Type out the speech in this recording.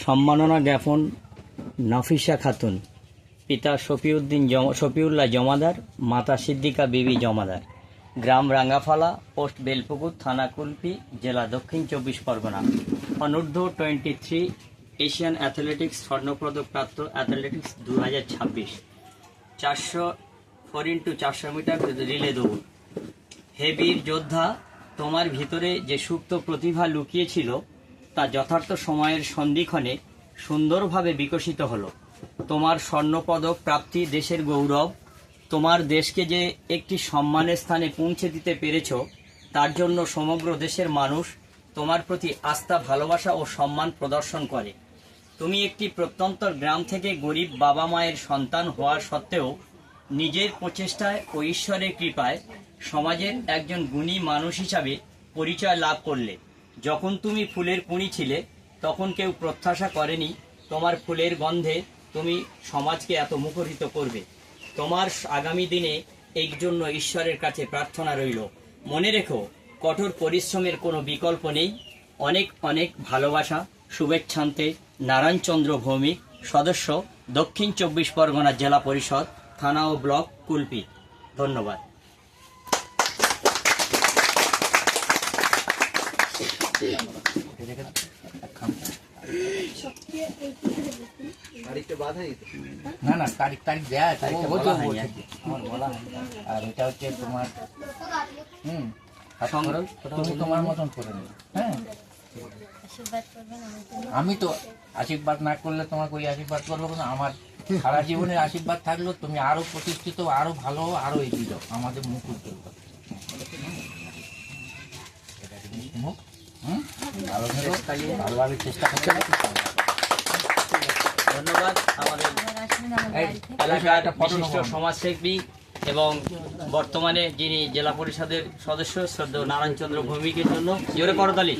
সম্মাননা জ্ঞাপন নাফিসা খাতুন, পিতা শফিউল্লাহ জমাদার, মাতা সিদ্দিকা বিবি জমাদার, গ্রাম রাঙ্গাফালা, পোস্ট বেলপুকুর, থানা কুলপি, জেলা দক্ষিণ 24 পরগনা। অনূর্ধ্ব 23 এশিয়ান অ্যাথলেটিক্স স্বর্ণপদক প্রাপ্ত অ্যাথলেটিক্স 2026 400 মিটার রিলে দৌড়। হে বীর যোদ্ধা, তোমার ভিতরে যে সুপ্ত প্রতিভা লুকিয়েছিল তা যথার্থ সময়ের সন্ধিক্ষণে সুন্দরভাবে বিকশিত হলো। তোমার স্বর্ণপদক প্রাপ্তি দেশের গৌরব। তোমার দেশকে যে একটি সম্মানের স্থানে পৌঁছে দিতে পেরেছ তার জন্য সমগ্র দেশের মানুষ তোমার প্রতি আস্থা, ভালোবাসা ও সম্মান প্রদর্শন করে। তুমি একটি প্রত্যন্ত গ্রাম থেকে গরিব বাবা মায়ের সন্তান হওয়া সত্ত্বেও নিজের প্রচেষ্টায় ও ঈশ্বরের কৃপায় সমাজের একজন গুণী মানুষ হিসাবে পরিচয় লাভ করলে। যখন তুমি ফুলের কুঁড়ি ছিলে তখন কেউ প্রত্যাশা করেনি তোমার ফুলের গন্ধে তুমি সমাজকে এত মুখরিত করবে। তোমার আগামী দিনে এই জন্য ঈশ্বরের কাছে প্রার্থনা রইল। মনে রেখো, কঠোর পরিশ্রমের কোনো বিকল্প নেই। অনেক অনেক ভালোবাসা, শুভেচ্ছান্তে নারায়ণচন্দ্র ভৌমিক, সদস্য, দক্ষিণ 24 পরগনা জেলা পরিষদ, থানা ও ব্লক, কুলপি। ধন্যবাদ। না না তারিখ দেয়া আছে, আর এটা হচ্ছে তোমার তুমি তোমার মতন করে নিও। হ্যাঁ, আমি তো আশীর্বাদ না করলে তোমাকে ওই আশীর্বাদ করবো না। আমার সারা জীবনের আশীর্বাদ থাকলো তুমি আরো প্রতিষ্ঠিত, আরো ভালো, আরো এগিয়ে যাও, আমাদের মুখ উজ্জ্বল করো। মুখ ভালোভাবে চেষ্টা করতে। ধন্যবাদ আমাদের এলাকার বিশিষ্ট সমাজসেবী এবং বর্তমানে যিনি জেলা পরিষদের সদস্য শ্রদ্ধেয় নারায়ণচন্দ্র ভৌমিকের জন্য জোরে করতালি।